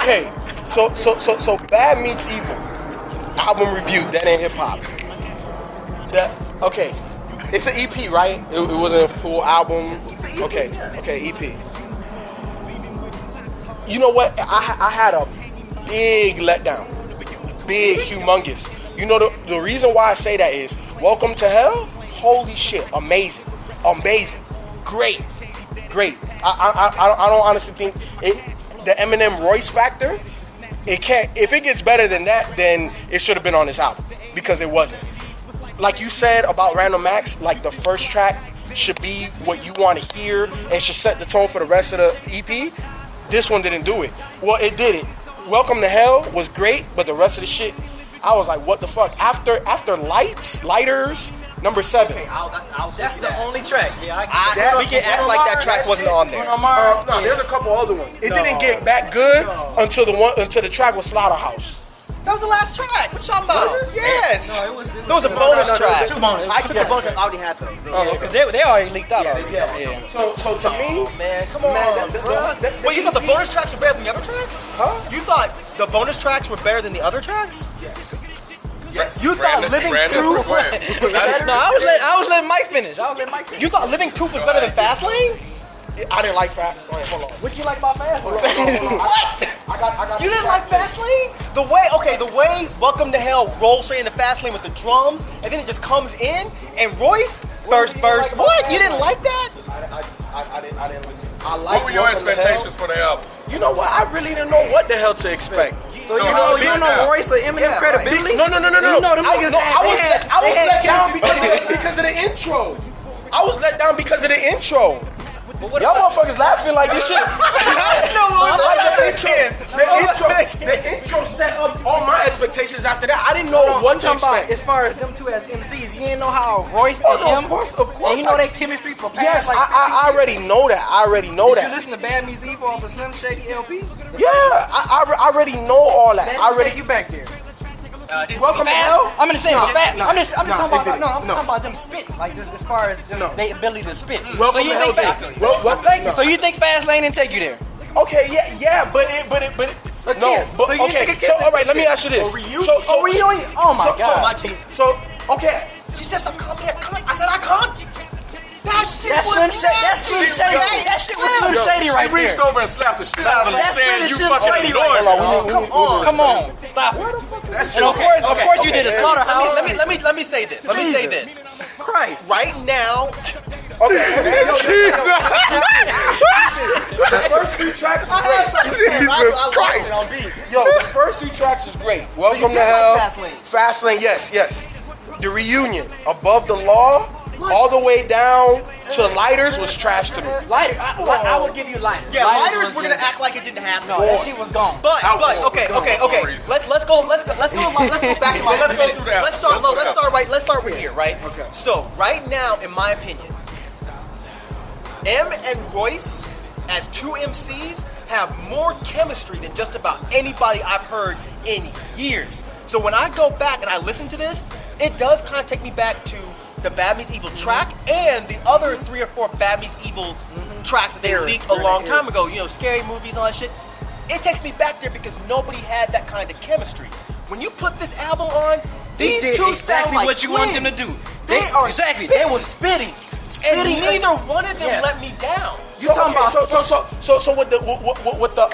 Okay, so Bad Meets Evil album review, Dead End Hip Hop. Okay, it's an EP, right? It wasn't a full album. Okay, EP. You know what? I had a big letdown, big, humongous. You know the reason why I say that is Welcome to Hell. Holy shit, amazing, great. I don't honestly think the Eminem Royce factor. It can't. If it gets better than that, then it should have been on this album because it wasn't. Like you said about Random Acts, like the first track should be what you want to hear and should set the tone for the rest of the EP. This one didn't do it. Well, it did it. Welcome to Hell was great, but the rest of the shit, I was like, what the fuck? After Lighters, number 7. Okay, that's the only track. Yeah, we can act like that track wasn't on there. No, there's a couple other ones. It didn't get that good until the track was Slaughterhouse. That was the last track. What you talking about? Yes. No, there was a bonus track. Two bonus. I took the bonus track. I already had those. Because they already leaked out. Yeah. So to me, man, come on, wait, you thought the bonus tracks were better than the other tracks? Huh? You thought the bonus tracks were better than the other tracks? Yes. You thought Living Proof? No, I was letting Mike finish. You thought Living Proof was better than Fastlane? I didn't like Fast. Wait, hold on. What you like about Fastlane? What? I got. You didn't like Fastlane? The way Welcome to Hell rolls straight into Fastlane with the drums, and then it just comes in, and Royce verse. What? You didn't like that? I didn't like it. What were your expectations for the album? You know what? I really didn't know what the hell to expect. So you don't know Royce or Eminem credibility? No. You know them niggas I was let down because of the intro. I was let down because of the intro. Y'all motherfuckers laughing like this shit. The intro set up all my expectations after that. I didn't know what to expect. As far as them two as MCs, you didn't know how Royce and him. Of course. And you know their chemistry for past. Yes, I already know that. Did you listen to Bad Meets Evil off of Slim Shady LP? Yeah, I already know all that. I already take you back there. Welcome to Hell. I'm gonna say I'm just talking about them spitting, like just as far as their ability to spit. So you think So you think Fastlane didn't take you there? Okay, yeah, but no. So all right, let me ask you this. Oh my God. So okay. She said some call me a cunt. I said I can't. That shit That's was Slim Shady. That shit was Slim Shady right there. She reached over and slapped the shit out of him saying you Slim fucking Shady annoying me. Come on, stop it. And of course you did a Slaughterhouse. Let me say this. Let me say this. Christ. Right now. Okay. The first 3 tracks is great. Jesus Christ. Yo, the first 3 tracks is great. Welcome to Hell. Fastlane, yes. The Reunion, Above the Law, all the way down to Lighters was trash to me. Lighters, I would give you Lighters. Yeah, Lighters we're gonna act like it didn't happen. No, that shit was gone. But okay. Let's go back to my Let's start right here, right? Okay. So right now, in my opinion, M and Royce as 2 MCs have more chemistry than just about anybody I've heard in years. So when I go back and I listen to this, it does kind of take me back to the Bad Meets Evil track and the other 3 or 4 Bad Meets Evil tracks that they leaked a long time ago. You know, scary movies and all that shit. It takes me back there because nobody had that kind of chemistry. When you put this album on, these two exactly sound like what you twins. want them to do. They are exactly. They were spitting. And neither one of them let me down. You talking about so with the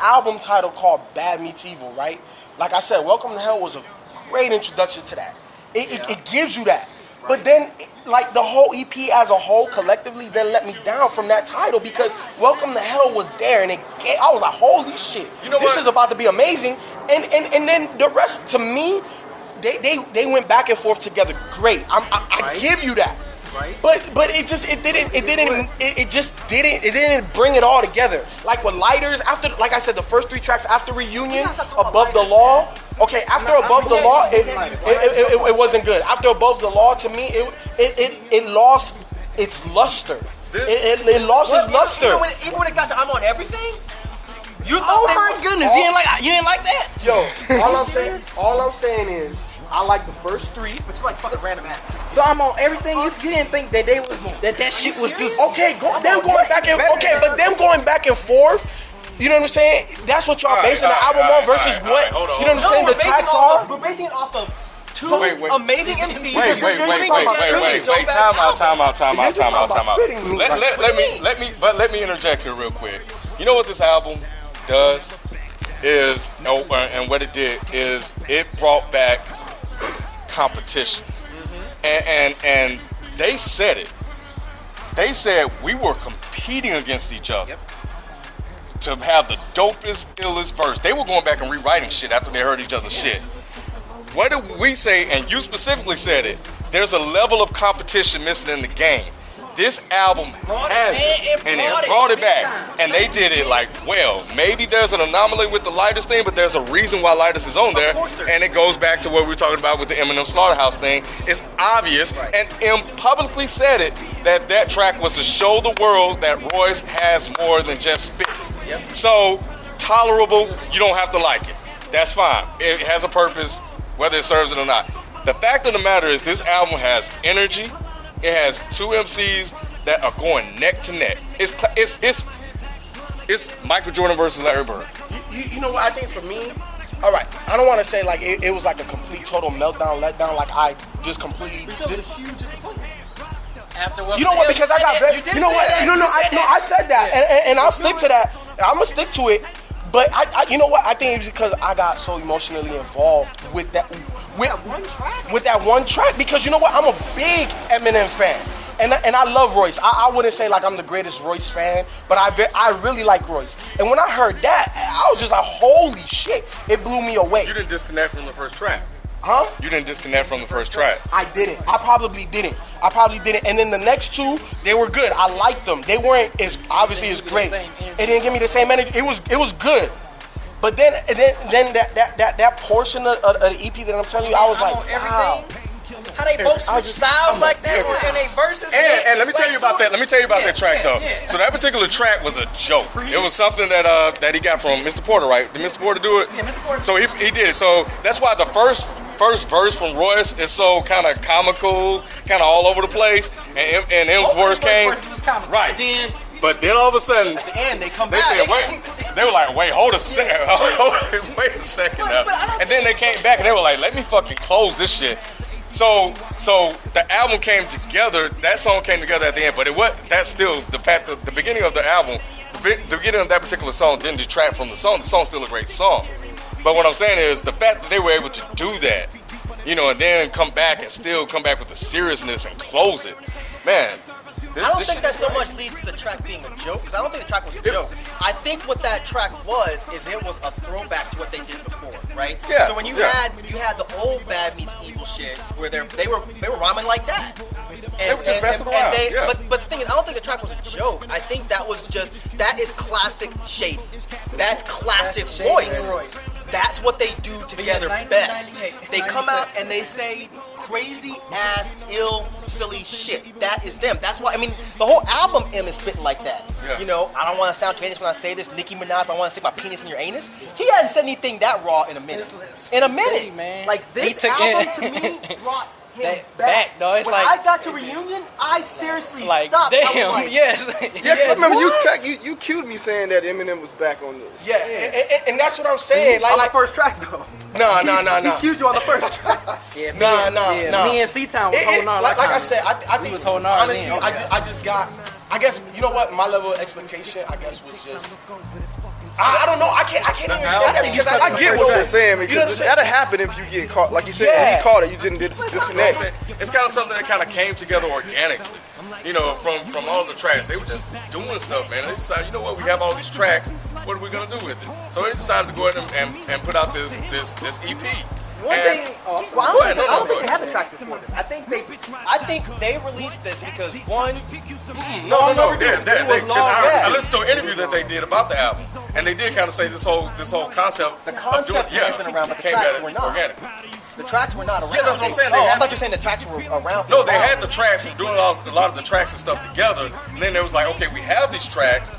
album title called Bad Meets Evil, right? Like I said, Welcome to Hell was a great introduction to that. It gives you that. But then, like, the whole EP as a whole, collectively, then let me down from that title because Welcome to Hell was there, and I was like, holy shit, this is about to be amazing. And then the rest, to me, they went back and forth together. Great, I give you that. Right. But it didn't bring it all together. Like with Lighters, after, like I said, the first 3 tracks after Reunion, Above the Law. Okay, after Above the Law, it wasn't good. After Above the Law, to me, it lost its luster. It lost its luster. Even when it got to I'm on Everything, you thought oh my goodness, you didn't like that? Yo, all I'm saying is, I like the first 3. But you like fucking Random Acts. So I'm on everything. You didn't think that that shit was just okay. Them going back and forth. You know what I'm saying? That's what y'all basing the album on versus what? Hold on, You know what I'm saying? The tracks are. We're basing it off of two Wait. amazing MCs. Wait. Time out. Let me interject here real quick. You know what this album does is, and what it did is it brought back competition, and they said it. They said we were competing against each other to have the dopest, illest verse. They were going back and rewriting shit after they heard each other's shit. What did we say? And you specifically said it. There's a level of competition missing in the game. This album has it, and it brought it back. And they did it like, well, maybe there's an anomaly with the Lighters thing, but there's a reason why Lighters is on there. And it goes back to what we were talking about with the Eminem Slaughterhouse thing. It's obvious, and M publicly said it, that track was to show the world that Royce has more than just spit. So, tolerable, you don't have to like it. That's fine. It has a purpose, whether it serves it or not. The fact of the matter is this album has energy. It has two MCs that are going neck to neck. It's Michael Jordan versus Larry Bird. You know what? I think for me, all right, I don't want to say like it was like a complete total meltdown, letdown. Like I just completely. This was a huge disappointment. You know what? Because I got very. You know what? I said that, and I'll stick to that. I'm gonna stick to it. But I you know what? I think it's because I got so emotionally involved with that. With that one track, because you know what, I'm a big Eminem fan, and I love Royce. I wouldn't say like I'm the greatest Royce fan, but I really like Royce. And when I heard that, I was just like, holy shit! It blew me away. You didn't disconnect from the first track. Huh? You didn't disconnect from the first track. I didn't. I probably didn't. And then the next two, they were good. I liked them. They weren't as obviously as great. It didn't give me the same energy. It was good. But then that portion of the EP that I'm telling you, I was like, wow. How they both switch styles like that in their verses. And let me tell you about that. Let me tell you about that track though. So that particular track was a joke. It was something that he got from Mr. Porter, right? Did Mr. Porter do it? Yeah, Mr. Porter. So he did it. So that's why the first verse from Royce is so kind of comical, kind of all over the place. And M's verse came. Right. But then all of a sudden, at the end, they come back. They were like, wait, hold a second. Wait a second now. And then they came back and they were like, let me fucking close this shit. So the album came together. That song came together at the end, but that's still the beginning of the album. The beginning of that particular song didn't detract from the song. The song's still a great song. But what I'm saying is the fact that they were able to do that, and then come back and still come back with the seriousness and close it, man. I don't think that so much leads to the track being a joke, because I don't think the track was a joke. I think what that track was it was a throwback to what they did before, right? Yeah. So when you had the old Bad Meets Evil shit, where they were rhyming like that. They were just messing around. But the thing is, I don't think the track was a joke. I think that is classic Shady. That's classic Royce. That's what they do together best. They come out and they say crazy ass, ill, silly shit. That is them. That's why, the whole album M is spitting like that. Yeah. I don't want to sound tedious when I say this. Nicki Minaj, I want to stick my penis in your anus. He hadn't said anything that raw in a minute. Like this album to me brought him back. Though. It's when I got to Reunion, I seriously stopped. Damn, like, yes. Yeah, I remember you cued me saying that Eminem was back on this. Yeah. And that's what I'm saying. On the first track though. No. He cued you on the first track. No. Me and C-Town was holding on. Like I said, I think was holding on. honestly, I just got. I guess you know what my level of expectation. I guess was just. I don't know. I can't even say that because I get what you're saying, because that'll happen if you get caught. Like you said, when he caught it, you didn't disconnect. It's kind of something that kind of came together organically. From all the tracks, they were just doing stuff, man. They decided, you know what, we have all these tracks. What are we gonna do with it? So they decided to go ahead and put out this EP. I don't think they had the tracks before this. I think they released this because one. No, we did. I listened to an interview that they did about the album, and they did kind of say this whole concept. The concept had been around, but the tracks were not. Organically. The tracks were not around. Yeah, that's what I'm saying. I thought you were saying the tracks were around. No, they had the tracks, doing a lot of the tracks and stuff together, and then they was like, okay, we have these tracks.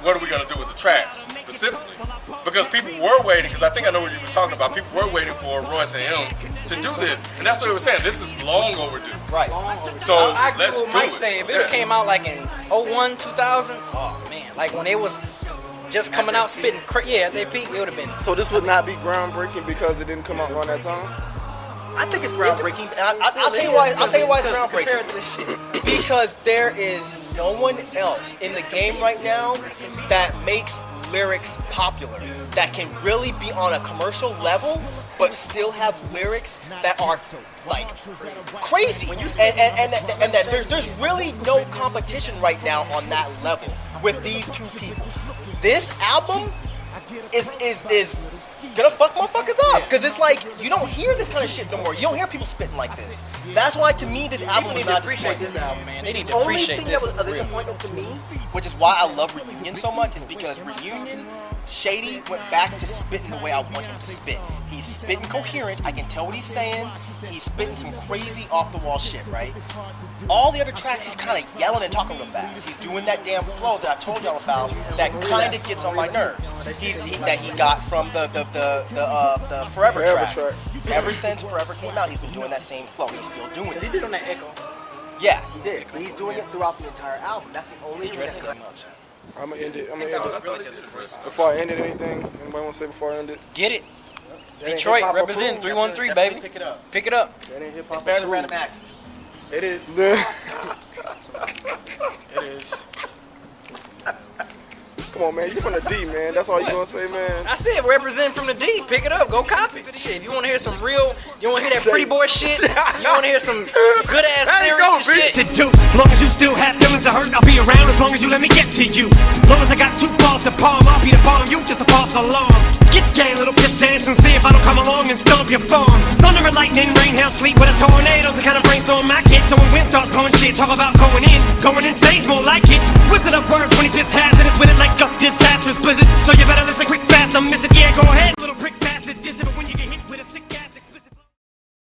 What are we going to do with the tracks specifically? Because people were waiting, because I think I know what you were talking about. People were waiting for Royce and M to do this. And that's what they were saying. This is long overdue. Right. So let's do it. Mike say, if it came out like in 01, 2000, oh man, like when it was just coming out spitting. At their peak, it would have been. So this would not be groundbreaking because it didn't come out on that song. I think it's groundbreaking. I'll tell you why. I'll tell you why it's groundbreaking. Because there is no one else in the game right now that makes lyrics popular, that can really be on a commercial level, but still have lyrics that are like crazy, and that there's really no competition right now on that level with these two people. This album is gonna fuck motherfuckers up, because it's like you don't hear this kind of shit no more. You don't hear people spitting like this. That's why to me this album need was not to appreciate this album, man. They need to the appreciate only thing this. that was a disappointment to me, which is why I love Reunion so much, is because Reunion, Shady went back to spitting the way I want him to spit. He's spitting coherent. I can tell what he's saying. He's spitting some crazy off-the-wall shit, right? All the other tracks, he's kind of yelling and talking real fast. He's doing that damn flow that I told y'all about that kind of gets on my nerves. That he got from the Forever track. Ever since Forever came out, he's been doing that same flow. He's still doing it. He did on that Echo. Yeah, he did. But he's doing it throughout the entire album. That's the only thing. I'm gonna end it. Really just Before I ended anything, anybody want to say before I end it? Get it. Detroit represent 313, baby. Pick it up. Pick it up. It's better than Random Acts. It is. Yeah. It is. Come on, man. You from the D, man. That's all you gonna say, man. I said represent from the D. Pick it up. Go copy. Shit, if you want to hear some real, you want to hear that pretty boy shit, you want to hear some good ass lyrics and shit. To do. As long as you still have feelings to hurt, I'll be around as long as you let me get to you. As long as I got 2 balls to palm, I'll be the palm you just a false alarm. Get scared, little pissants, and see if I don't come along and stomp your farm. Thunder and lightning, rain, hail, sleet with a tornado's the kind of brainstorm I get. So when wind starts blowing shit, talk about going insane's more like it. Wizard of words when he spits hazardous with it like a disastrous blizzard. So you better listen quick, fast, I'm missing. Yeah, go ahead, little prick.